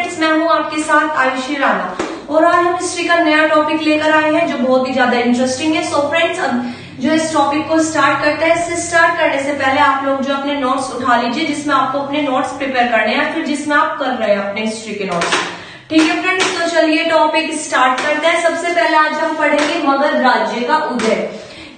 Friends, मैं हूं आपके साथ आयुषी राणा और आज हम हिस्ट्री का नया टॉपिक लेकर आए हैं जो बहुत ही ज्यादा इंटरेस्टिंग है। सो फ्रेंड्स, अब जो इस टॉपिक को स्टार्ट करते हैं, इससे स्टार्ट करने से पहले आप लोग जो अपने नोट्स उठा लीजिए जिसमें आपको अपने नोट्स प्रिपेयर करने हैं, फिर जिसमें आप कर रहे हैं अपने हिस्ट्री के नोट्स। ठीक है फ्रेंड्स, तो चलिए टॉपिक स्टार्ट करते हैं। सबसे पहले आज हम पढ़ेंगे मगध राज्य का उदय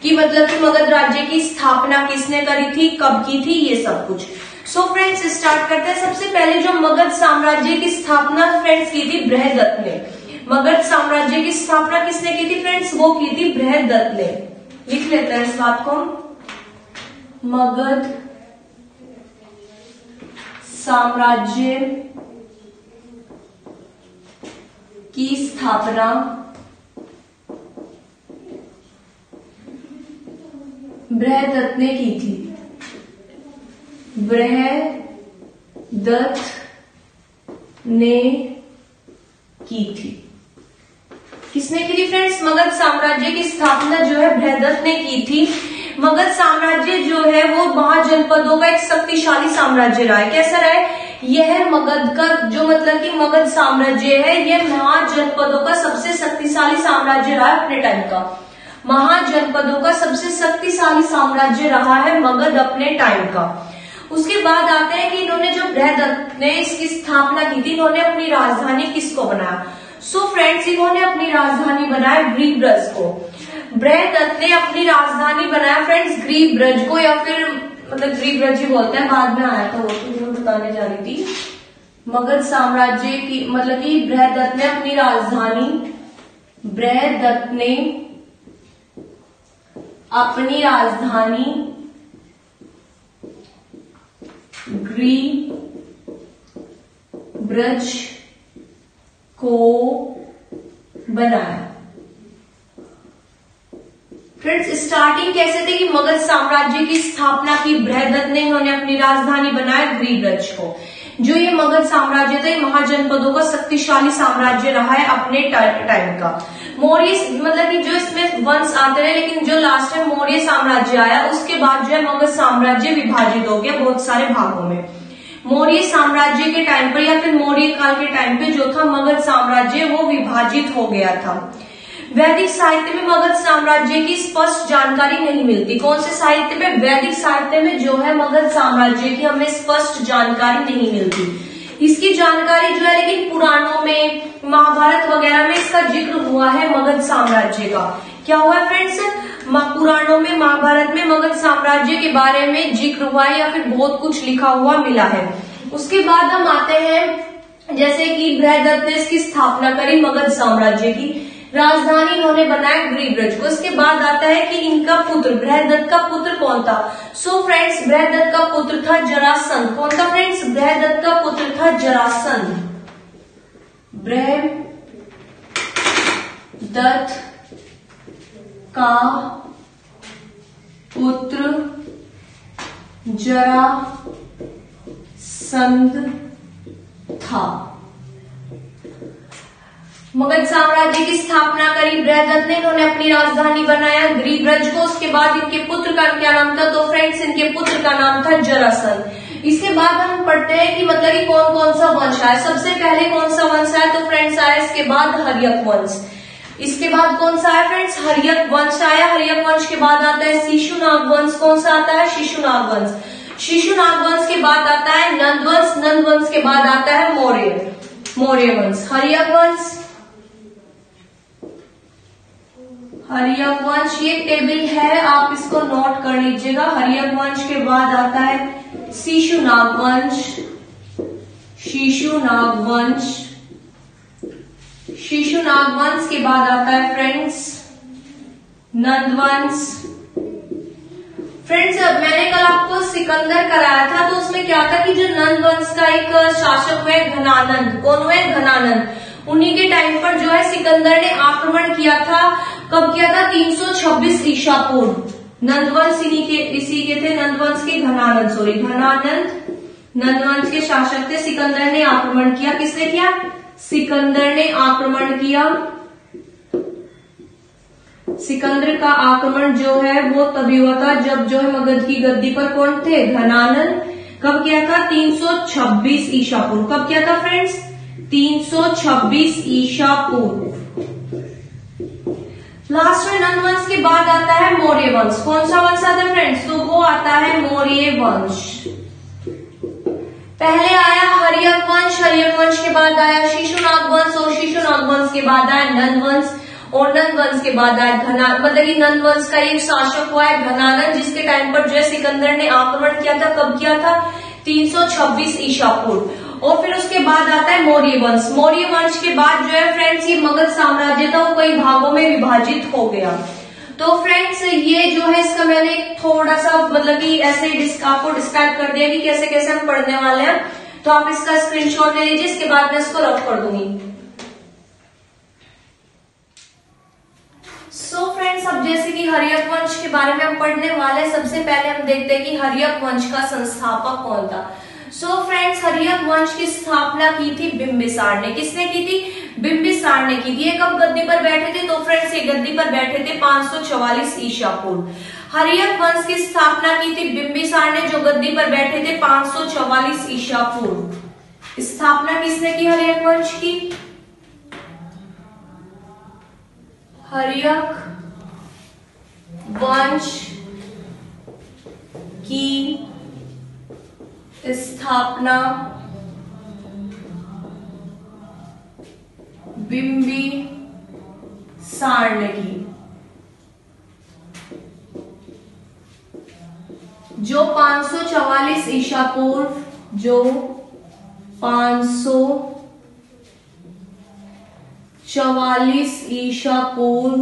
कि मतलब कि मगध राज्य की स्थापना किसने करी थी, कब की थी, ये सब कुछ। सो फ्रेंड्स, स्टार्ट करते हैं। सबसे पहले जो मगध साम्राज्य की स्थापना फ्रेंड्स की थी बृहदत्त ने। मगध साम्राज्य की स्थापना किसने की थी फ्रेंड्स, वो की थी बृहदत्त ने। लिख लेते हैं इस बात को। मगध साम्राज्य की स्थापना बृहदत्त ने की थी। बृहदत्त ने की थी। किसने की थी फ्रेंड्स, मगध साम्राज्य की स्थापना जो है बृहदत्त ने की थी। मगध साम्राज्य जो है वो महाजनपदों का एक शक्तिशाली साम्राज्य रहा है। कैसा रहा है यह मगध का जो मतलब कि मगध साम्राज्य है, यह महाजनपदों का सबसे शक्तिशाली साम्राज्य रहा है अपने टाइम का। महाजनपदों का सबसे शक्तिशाली साम्राज्य रहा है मगध अपने टाइम का। उसके बाद आते हैं कि इन्होंने जो बृहदत्त ने इसकी स्थापना की थी, इन्होंने अपनी राजधानी किसको बनाया। सो फ्रेंड्स, इन्होंने अपनी राजधानी बनाया ग्रीब्रज को। बृहदत्त ने अपनी राजधानी बनाया फ्रेंड्स ग्रीब्रज को, या फिर मतलब ग्रीब्रज ही बोलते हैं, बाद में आया था वो तो बताने जा रही थी। मगध साम्राज्य की मतलब कि बृहदत्त ने अपनी राजधानी ग्रीब्रज को बनाया। फ्रेंड्स, स्टार्टिंग कैसे थे कि मगध साम्राज्य की स्थापना की बृहदत्त ने, इन्होंने अपनी राजधानी बनाया ग्रीब्रज को। जो ये मगध साम्राज्य था, महाजनपदों का शक्तिशाली साम्राज्य रहा है अपने टाइम का। मौर्य मतलब कि जो इसमें वंश आते रहे, लेकिन जो लास्ट में मौर्य साम्राज्य आया उसके बाद जो है मगध साम्राज्य विभाजित हो गया बहुत सारे भागों में। मौर्य साम्राज्य के टाइम पर या फिर मौर्य काल के टाइम पे जो था मगध साम्राज्य वो विभाजित हो गया था। वैदिक साहित्य में मगध साम्राज्य की स्पष्ट जानकारी नहीं मिलती। कौन से साहित्य में, वैदिक साहित्य में जो है मगध साम्राज्य की हमें स्पष्ट जानकारी नहीं मिलती। इसकी जानकारी जो है लेकिन पुराणों में, महाभारत वगैरह में इसका जिक्र हुआ है मगध साम्राज्य का। क्या हुआ है फ्रेंड्स, पुराणों में, महाभारत में मगध साम्राज्य के बारे में जिक्र हुआ है या फिर बहुत कुछ लिखा हुआ मिला है। उसके बाद हम आते हैं जैसे कि बृहदत्त ने इसकी स्थापना करी मगध साम्राज्य की, राजधानी इन्होंने बनाया ग्रीब्रज को। इसके बाद आता है कि इनका पुत्र, बृहदत्त का पुत्र कौन था। सो फ्रेंड्स, बृहदत्त का पुत्र था जरासंध। कौन था फ्रेंड्स, बृहदत्त का पुत्र था जरासंध। बृहदत्त का पुत्र जरासंध था। मगध साम्राज्य की स्थापना करी बृहदत्त ने, इन्होंने अपनी राजधानी बनाया ग्रीब्रज को। उसके बाद इनके पुत्र का क्या नाम था, तो फ्रेंड्स इनके पुत्र का नाम था जरासंध। इसके बाद हम पढ़ते हैं कि मतलब कि कौन कौन सा वंश आया। सबसे पहले कौन सा वंश आया, तो फ्रेंड्स आया इसके बाद हर्यक वंश। इसके बाद कौन सा आया फ्रेंड्स, हर्यक वंश आया। हर्यक वंश के बाद आता है शिशुनाग वंश। कौन सा आता है, शिशुनाग वंश। शिशुनाग वंश के बाद आता है नंद वंश। नंद वंश के बाद आता है मौर्य वंश। हर्यक वंश ये टेबल है, आप इसको नोट कर लीजिएगा। हर्यक वंश के बाद आता है शिशुनाग वंश। शिशुनाग वंश के बाद आता है फ्रेंड्स नंद वंश। फ्रेंड्स, मैंने कल आपको सिकंदर कराया था, तो उसमें क्या था कि जो नंद वंश का एक शासक हुए घनानंद। कौन हुए, घनानंद। उन्हीं के टाइम पर जो है सिकंदर ने आक्रमण किया था। कब किया था, 326 ईसा पूर्व। नंदवंश इसी के थे, नंदवंश के घनानंद नंदवंश के शासक थे। सिकंदर ने आक्रमण किया। किसने किया, सिकंदर ने आक्रमण किया। सिकंदर का आक्रमण जो है वो तभी हुआ था जब जो है मगध की गद्दी पर कौन थे, घनानंद। कब किया था, 326 ईसा पूर्व। कब किया था फ्रेंड्स, 326 ईसा पूर्व। लास्ट में नंद वंश के बाद आता है मौर्य वंश। कौन सा वंश आता है फ्रेंड्स? तो वो आता है मौर्य वंश। पहले आया हर्यक वंश, हर्यक वंश के बाद आया शिशुनाग वंश, और शिशुनाग वंश के बाद आया नंद वंश, और नंद वंश के बाद आया घनानंद। मतलब कि नंद वंश का एक शासक हुआ है घनानंद, जिसके टाइम पर जो है सिकंदर ने आक्रमण किया था। कब किया था? 326 ईसा पूर्व। और फिर उसके बाद आता है मौर्य वंश। मौर्य वंश के बाद जो है फ्रेंड्स ये मगध साम्राज्य था वो कई भागों में विभाजित हो गया। तो फ्रेंड्स ये जो है इसका मैंने थोड़ा सा मतलब कि ऐसे आपको डिस्क्राइब कर दिया कि कैसे कैसे हम पढ़ने वाले हैं। तो आप इसका स्क्रीनशॉट ले लीजिए, इसके बाद मैं इसको रफ कर दूंगी। सो फ्रेंड्स अब जैसे कि हर्यक वंश के बारे में हम पढ़ने वाले हैं, सबसे पहले हम देखते हैं कि हर्यक वंश का संस्थापक कौन था। सो फ्रेंड्स हर्यक वंश की स्थापना की थी बिंबिसार ने। किसने की थी? बिंबिसार ने की थी। ये कब गद्दी पर बैठे थे? तो फ्रेंड्स ये गद्दी पर बैठे थे 544 ईसा पूर्व। हर्यक वंश की स्थापना की थी बिंबिसार ने, जो गद्दी पर बैठे थे 544 ईसा पूर्व। स्थापना किसने की हर्यक वंश की? हर्यक वंश की स्थापना बिंबिसार ने की, जो 544 ईसा पूर्व, जो 544 ईसा पूर्व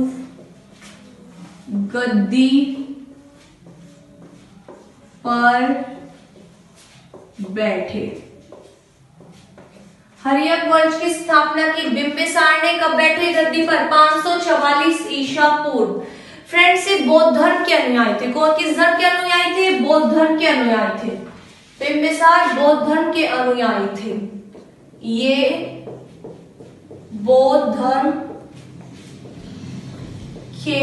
गद्दी पर बैठे। हर्यक वंश की स्थापना की बिंबिसार ने कब बैठे गद्दी पर? 544 ईसा पूर्व। फ्रेंड्स ये बौद्ध धर्म के अनुयायी थे। कौन किस धर्म के अनुयायी थे? बौद्ध धर्म के अनुयायी थे। बिंबिसार बौद्ध धर्म के अनुयायी थे। ये बौद्ध धर्म के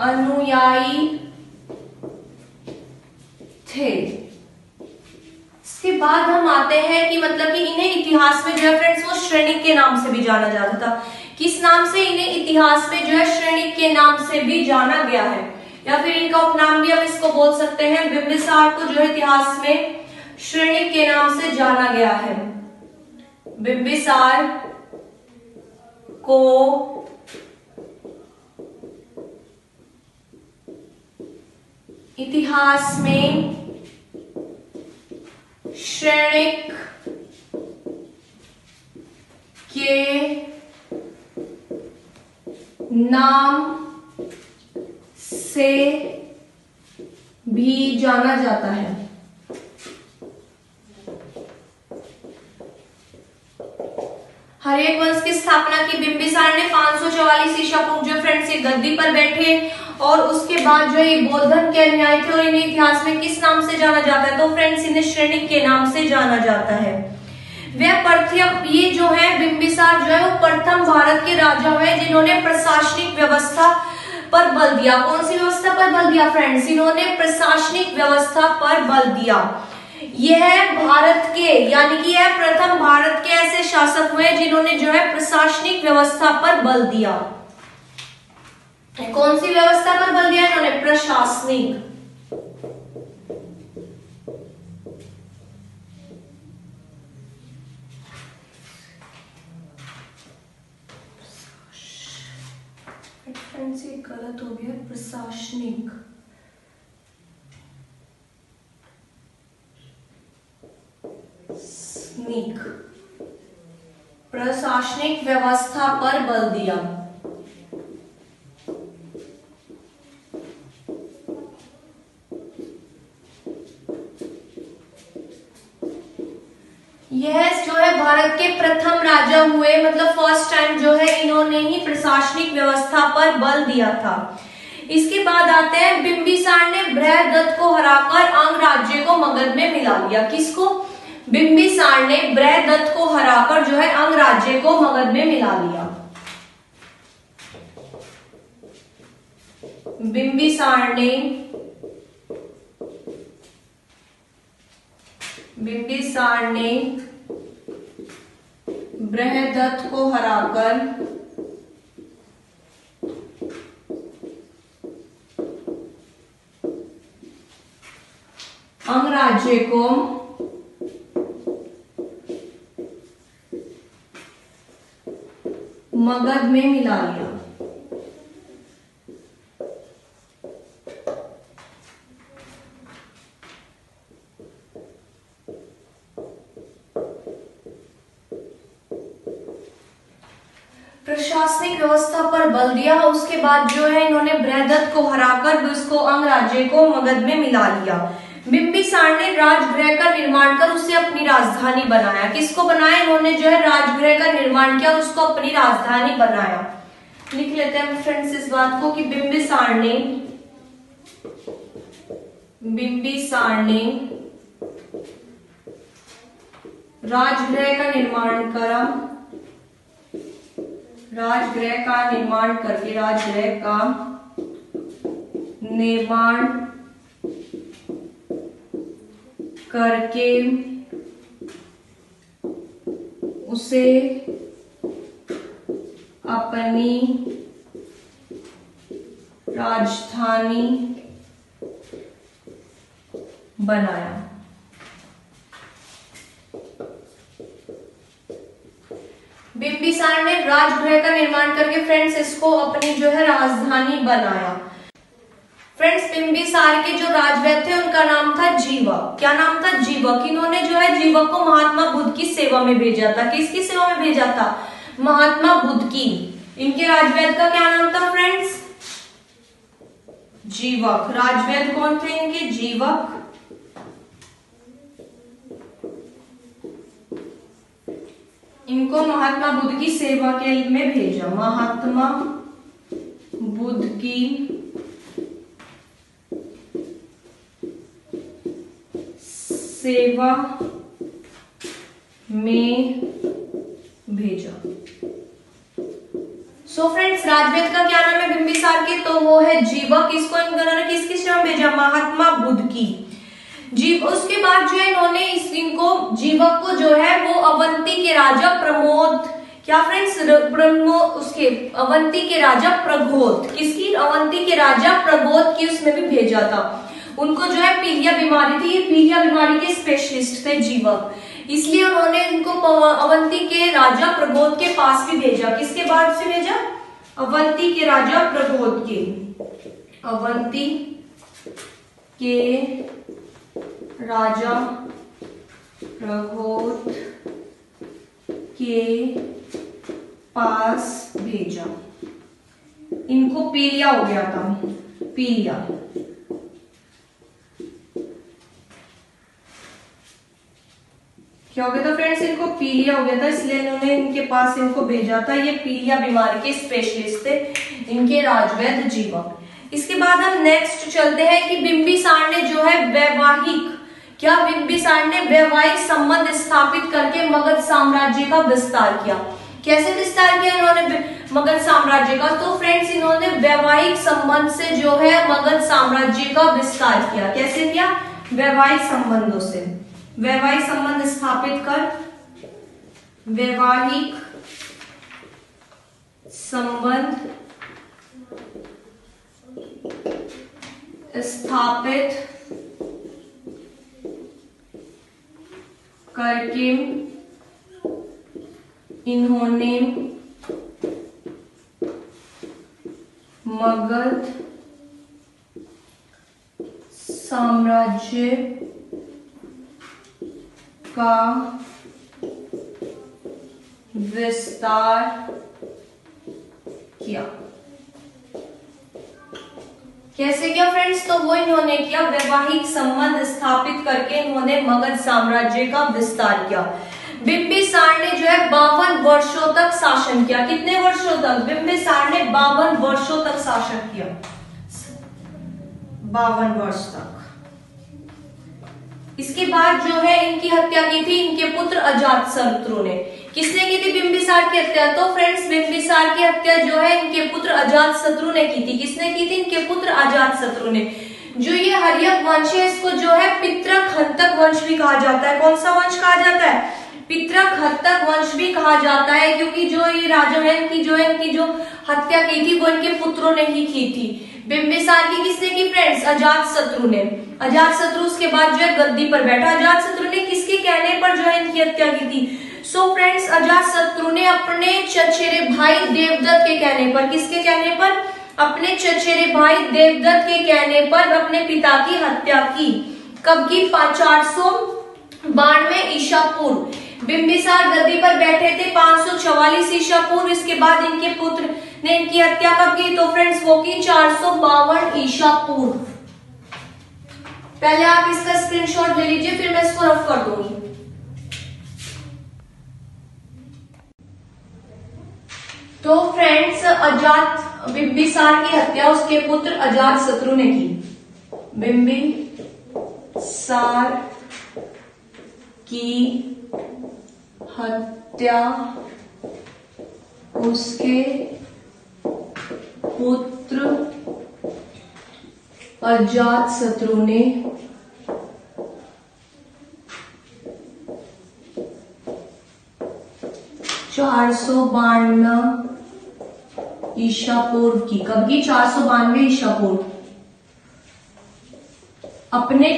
अनुयायी थे। इसके बाद हम आते हैं कि मतलब कि इन्हें इतिहास में जो है फ्रेंड्स वो श्रेणिक के नाम से भी जाना जाता था। किस नाम से? इन्हें इतिहास में जो है श्रेणिक के नाम से भी जाना गया है, या फिर इनका उपनाम भी हम इसको बोल सकते हैं। बिंबिसार को जो है इतिहास में श्रेणिक के नाम से जाना गया है। बिंबिसार को इतिहास में श्रेणिक के नाम से भी जाना जाता है। हर्यक वंश की स्थापना की बिंबिसार ने 544 ईसा पूर्व जो फ्रेंड्स ये गद्दी पर बैठे, और उसके बाद जो ये बौद्ध धर्म के अनुयायी थे, और इन्हें इतिहास में किस नाम से जाना जाता है? तो फ्रेंड्स इन्हें श्रेणिक के नाम से जाना जाता है। वह प्रथम, ये जो है बिंबिसार जो है वो प्रथम भारत के राजा हुए जिन्होंने प्रशासनिक व्यवस्था पर बल दिया। कौन सी व्यवस्था पर बल दिया फ्रेंड्स? इन्होंने प्रशासनिक व्यवस्था पर बल दिया। यह भारत के यानी कि यह प्रथम भारत के ऐसे शासक हुए जिन्होंने जो है प्रशासनिक व्यवस्था पर बल दिया। कौन सी व्यवस्था पर बल दिया इन्होंने? प्रशासनिक। फ्रेंड्स ये गलत हो गया, प्रशासनिक। प्रशासनिक व्यवस्था पर बल दिया। यह जो है भारत के प्रथम राजा हुए, मतलब फर्स्ट टाइम जो है इन्होंने ही प्रशासनिक व्यवस्था पर बल दिया था। इसके बाद आते हैं बिंबिसार ने बृहदत्त को हराकर अंग राज्य को मगध में मिला लिया। किसको? बिंबिसार ने बृहदत्त को हराकर जो है अंग राज्य को मगध में मिला लिया। बिंबिसार ने बृहदत्त को हराकर अंगराज्य को मगध में मिला लिया। प्रशासनिक व्यवस्था पर बल दिया। उसके बाद जो है इन्होंने बृहदत्त को हराकर उसको अंग राज्य को मगध में मिला लिया। बिंबिसार ने राजगृह का निर्माण कर उसे अपनी राजधानी बनाया। किसको बनाया? इन्होंने जो है राजगृह का निर्माण किया, उसको अपनी राजधानी बनाया। लिख लेते हैं फ्रेंड्स इस बात को कि बिंबिसार ने राजगृह का निर्माण करा, राजगृह का निर्माण करके राजगृह का निर्माण करके उसे अपनी राजधानी बनाया। बिंबिसार ने राजगृह का निर्माण करके फ्रेंड्स इसको अपनी जो है राजधानी बनाया। फ्रेंड्स बिंबिसार के जो राजवैद्य थे उनका नाम था जीवक। क्या नाम था? जीवक। इन्होंने जो है जीवक को महात्मा बुद्ध की सेवा में भेजा था। किसकी सेवा में भेजा था? महात्मा बुद्ध की। इनके राजवैद्य का क्या नाम था फ्रेंड्स? जीवक। राजवैद्य कौन थे इनके? जीवक। इनको महात्मा बुद्ध की सेवा के में भेजा। महात्मा बुद्ध की सेवा में भेजा। सो फ्रेंड्स राजवैद्य का क्या नाम है बिंबिसार के? तो वो है जीवक। इसको इन्होंने किसकी सेवा में भेजा? महात्मा बुद्ध की। उसके बाद जो है इन्होंने इनको जीवक को जो है वो अवंती के राजा प्रमोद, क्या फ्रेंड्स? उसके अवंती के राजा प्रगोत, किसकी? अवंती के राजा प्रगोत की उसमें भी भेजा था। उनको जो है पीलिया बीमारी थी, ये पीलिया बीमारी के स्पेशलिस्ट थे जीवक, इसलिए उन्होंने इनको अवंती के राजा प्रगोत के पास भी भेजा। किसके पास से भेजा? अवंती के राजा प्रगोत के। अवंती के राजा प्रगोत के पास भेजा। इनको पीलिया हो गया था, पीलिया। क्या हो गया था फ्रेंड्स? इनको पीलिया हो गया था, इसलिए इन्होंने इनके पास इनको भेजा था। ये पीलिया बीमारी के स्पेशलिस्ट थे इनके राजवैद्य जीवक। इसके बाद हम नेक्स्ट चलते हैं कि बिंबिसार ने जो है वैवाहिक, क्या बिंबिसार ने वैवाहिक संबंध स्थापित करके मगध साम्राज्य का विस्तार किया। कैसे विस्तार किया इन्होंने मगध साम्राज्य का? तो फ्रेंड्स इन्होंने वैवाहिक संबंध से जो है मगध साम्राज्य का विस्तार किया। कैसे किया? वैवाहिक संबंधों से। वैवाहिक संबंध स्थापित कर, वैवाहिक संबंध स्थापित करके इन्होंने मगध साम्राज्य का विस्तार किया। कैसे किया फ्रेंड्स? तो वो इन्होंने किया वैवाहिक संबंध स्थापित करके इन्होंने मगध साम्राज्य का विस्तार किया। बिंबिसार ने जो है 52 वर्षों तक शासन किया। कितने वर्षों तक? बिंबिसार ने 52 वर्षों तक शासन किया, 52 वर्ष तक। इसके बाद जो है इनकी हत्या की थी इनके पुत्र अजातशत्रु ने। किसने की थी बिंबिसार की हत्या? तो फ्रेंड्स बिंबिसार की हत्या जो है इनके पुत्र अजातशत्रु ने की थी। किसने की थी? इनके पुत्र अजातशत्रु ने। जो ये हर्यक वंश है इसको जो है पितृक हंतक वंश भी कहा जाता है। कौन सा वंश कहा जाता है? पितृक हत्तक वंश भी कहा जाता है, क्योंकि जो ये राजा है इनकी जो हत्या की थी वो इनके पुत्रों ने ही की थी। बिंबिसार की किसने की फ्रेंड्स? अजातशत्रु ने। अजातशत्रु उसके बाद जो है गद्दी पर बैठा। अजातशत्रु ने किसके कहने पर जो है इनकी हत्या की थी? सो फ्रेंड्स, अजातशत्रु ने अपने चचेरे भाई देवदत्त के कहने पर, किसके कहने पर? अपने चचेरे भाई देवदत्त के कहने पर अपने पिता की हत्या की। कब की? 492 ईसा पूर्व। बिंबिसार गद्दी पर बैठे थे 544 ईसा पूर्व। इसके बाद इनके पुत्र ने इनकी हत्या कब की? तो फ्रेंड्स वो की 452 ईसा पूर्व। पहले आप इसका स्क्रीनशॉट ले लीजिए, फिर मैं इसको रफ कर दूंगी। तो फ्रेंड्स, बिंबिसार की हत्या उसके पुत्र अजातशत्रु ने की। बिंबिसार की हत्या उसके पुत्र अजातशत्रु ने 492 ईसा पूर्व की। कब की? 492 ईसा पूर्व। अपने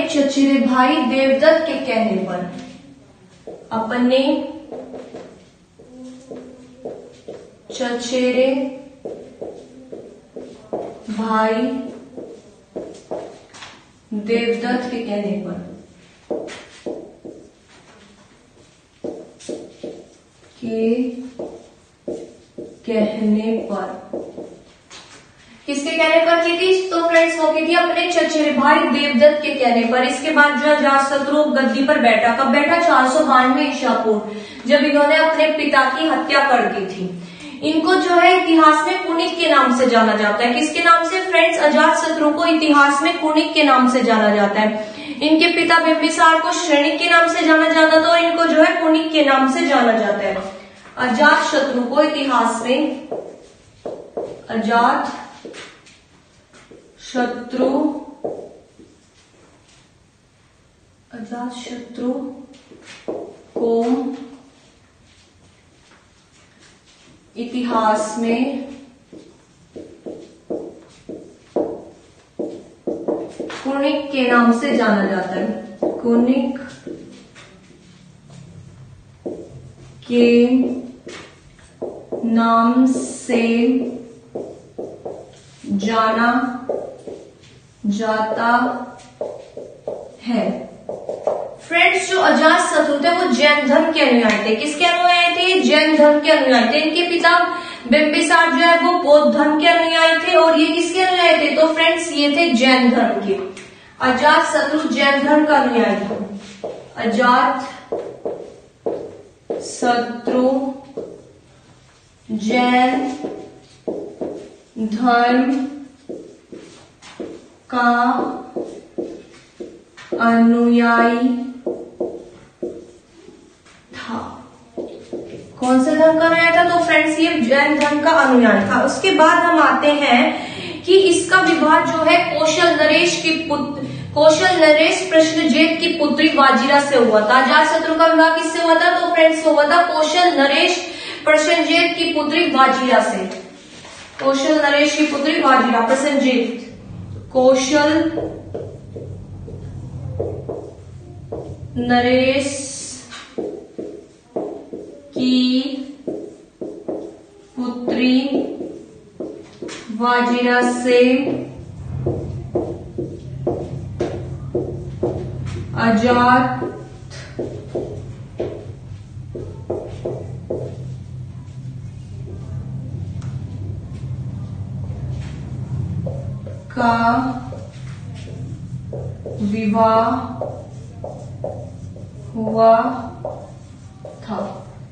चचेरे भाई देवदत्त के कहने पर, अपने चचेरे भाई देवदत्त के कहने पर किसके कहने पर की थी? तो फ्रेंड्स वो की थी अपने चचेरे भाई देवदत्त के कहने पर। इसके बाद जो अजातशत्रु गद्दी पर बैठा। कब बैठा? 492 ईसा पूर्व, जब इन्होंने अपने पिता की हत्या कर दी थी। इनको जो है इतिहास में कुनिक के नाम से जाना जाता है। किसके नाम से फ्रेंड्स? अजातशत्रु को इतिहास में कुनिक के नाम से जाना जाता है। इनके पिता बिंबिसार को श्रेणिक के नाम से जाना जाता था, और इनको जो है कुनिक के नाम से जाना जाता है। अजातशत्रु को इतिहास में अजातशत्रु को इतिहास में कुनिक के नाम से जाना जाता है। कुनिक के नाम से जाना जाता है। फ्रेंड्स, जो अजातशत्रु थे वो जैन धर्म के अनुयायी थे। किसके अनुयायी थे? जैन धर्म के अनुयायी थे। इनके पिता बिंबिसार जो है वो बौद्ध धर्म के अनुयायी थे, और ये किसके अनुयायी थे? तो फ्रेंड्स ये थे जैन धर्म के। अजातशत्रु जैन धर्म का अनुयायी था। अजातशत्रु जैन धर्म का अनुयायी था। कौन से धर्म का अनुयायी था? तो फ्रेंड्स ये जैन धर्म का अनुयायी था। उसके बाद हम आते हैं कि इसका विवाह जो है कौशल नरेश प्रश्नजेत की पुत्री वाजिरा से हुआ था। अजातशत्रु का विवाह किससे हुआ था? तो फ्रेंड्स हुआ था कौशल नरेश प्रश्नजेत की पुत्री वाजिरा से। कौशल नरेश की पुत्री वाजिरा। प्रश्नजेत कौशल नरेश की पुत्री वाजिरा से अजात का विवाह हुआ था।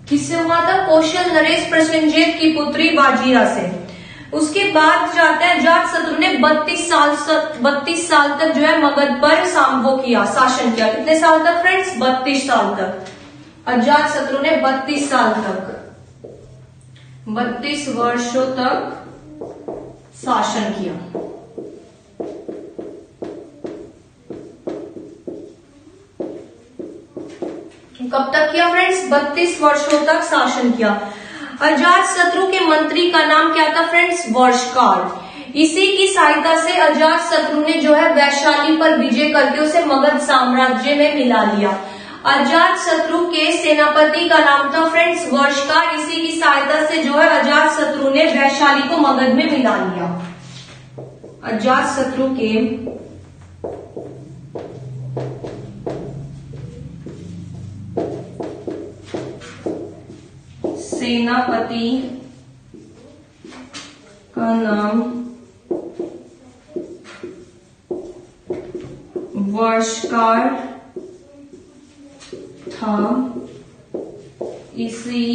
किससे हुआ था? कौशल नरेश प्रसेनजीत की पुत्री वाजिरा से। उसके बाद जाते हैं अजातशत्रु ने 32 साल तक जो है मगध पर वो किया, शासन किया। कितने साल तक फ्रेंड्स? 32 साल तक। अजातशत्रु ने 32 साल तक, 32 वर्षों तक शासन किया। कब तक किया फ्रेंड्स? 32 वर्षों तक शासन किया। अजातशत्रु के मंत्री का नाम क्या था फ्रेंड्स? वर्षकार। इसी की सहायता से अजातशत्रु ने जो है वैशाली पर विजय करके उसे मगध साम्राज्य में मिला लिया। अजातशत्रु के सेनापति का नाम था फ्रेंड्स वर्षकार। इसी की सहायता से जो है अजातशत्रु ने वैशाली को मगध में मिला लिया। अजातशत्रु के सेनापति का नाम वर्षकार था। इसी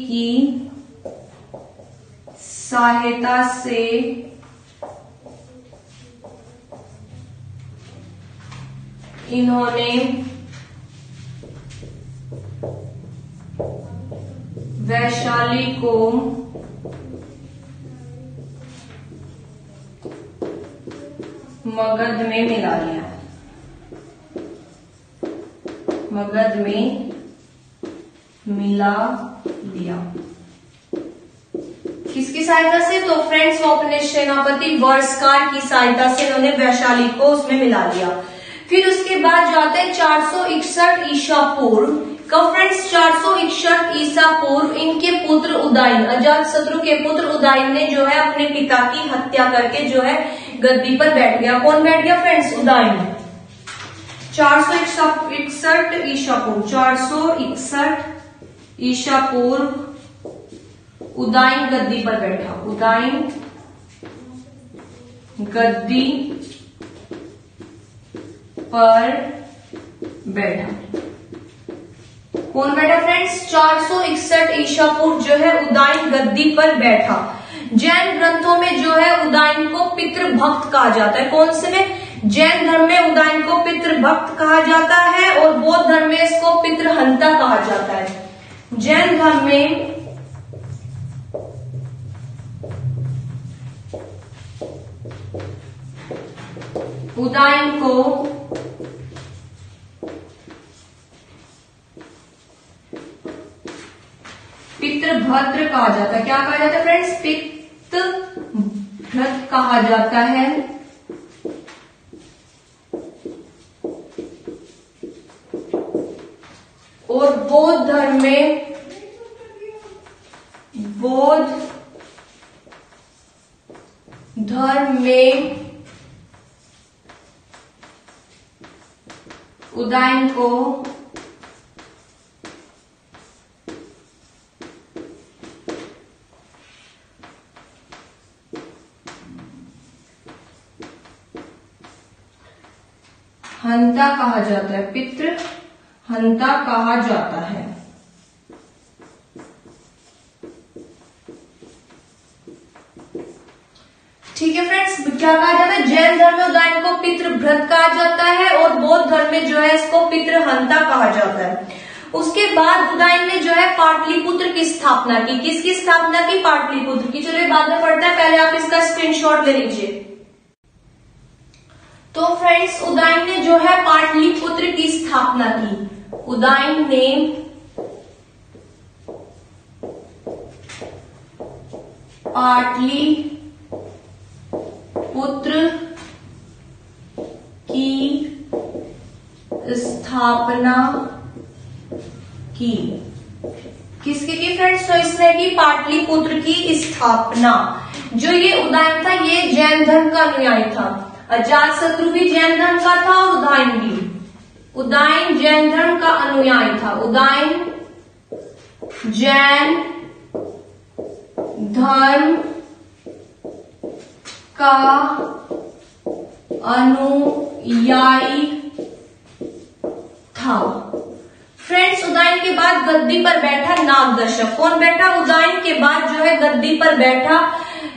की सहायता से इन्होंने वैशाली को मगध में मिला लिया। मगध में मिला लिया किसकी सहायता से? तो फ्रेंड्स वो अपने सेनापति वर्षकार की सहायता से इन्होंने वैशाली को उसमें मिला लिया। फिर उसके बाद जाते हैं 461 ईसा पूर्व। कब फ्रेंड्स? 461 ईसा पूर्व इनके पुत्र उदयन, अजातशत्रु के पुत्र उदयन ने जो है अपने पिता की हत्या करके जो है गद्दी पर बैठ गया। कौन बैठ गया फ्रेंड्स? उदयन। 461 ईसा पूर्व, 461 ईसा पूर्व उदयन गद्दी पर बैठा। उदयन गद्दी पर बैठा। कौन बैठा फ्रेंड्स? 461 ईसा पूर्व जो है उदयन गद्दी पर बैठा। जैन ग्रंथों में जो है उदयन को पितृभक्त कहा जाता है। कौन से में? जैन धर्म में उदयन को पितृभक्त कहा जाता है और बौद्ध धर्म में इसको पितृहंता कहा जाता है। जैन धर्म में उदयन को पितृभद्र कहा जाता है। क्या कहा जाता है फ्रेंड्स? पितृभद्र कहा जाता है। और बौद्ध धर्म में उदयन को हंता कहा जाता है। पितृहंता कहा जाता है। ठीक है फ्रेंड्स, क्या कहा जाता है? जैन धर्म में उदयन को पितृभ्रत कहा जाता है और बौद्ध धर्म में जो है इसको पितृहंता कहा जाता है। उसके बाद उदयन ने जो है पाटलिपुत्र की स्थापना की। किसकी स्थापना की? पाटलिपुत्र की। चलिए बाद में पढ़ते हैं, पहले आप इसका स्क्रीनशॉट ले लीजिए। तो फ्रेंड्स उदयन ने जो है पाटलिपुत्र की स्थापना की। उदयन ने पाटलिपुत्र की स्थापना की। किसकी की फ्रेंड्स? तो इसने की पाटलिपुत्र की स्थापना। जो ये उदयन था ये जैन धर्म का अनुयायी था। अजातशत्रु भी जैन धर्म का था और उदयन भी। उदयन जैन धर्म का अनुयायी था। उदयन जैन धर्म का अनुयायी था। फ्रेंड्स उदयन के बाद गद्दी पर बैठा नागदशक। कौन बैठा? उदयन के बाद जो है गद्दी पर बैठा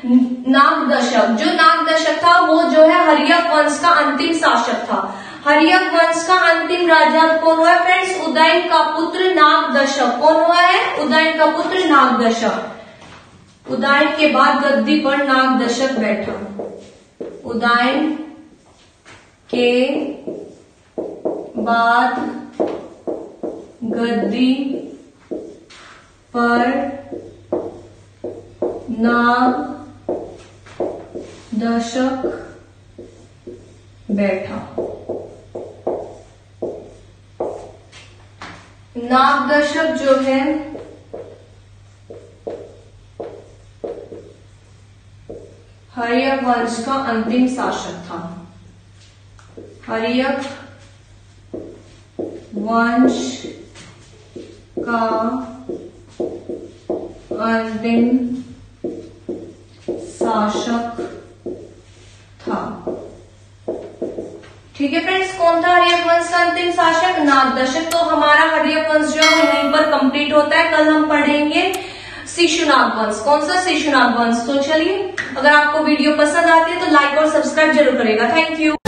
नागदशक। जो नागदशक था वो जो है हर्यक वंश का अंतिम शासक था। हर्यक वंश का अंतिम राजा कौन हुआ फ्रेंड्स? उदयन का पुत्र नागदशक। कौन हुआ है? उदयन का पुत्र नागदशक। उदयन के बाद गद्दी पर नागदशक बैठा। उदयन के बाद गद्दी पर नाग दशक बैठा। नाग दशक जो है हर्यक वंश का अंतिम शासक था। हर्यक वंश का अंतिम शासक था। ठीक है फ्रेंड्स, कौन था हर्यक वंश का अंतिम शासक? नाग दशक। तो हमारा हर्यक वंश जो है यहीं पर कंप्लीट होता है। कल हम पढ़ेंगे शिशुनाग वंश। कौन सा? शिशुनाग वंश। तो चलिए, अगर आपको वीडियो पसंद आती है तो लाइक और सब्सक्राइब जरूर करेगा। Thank you.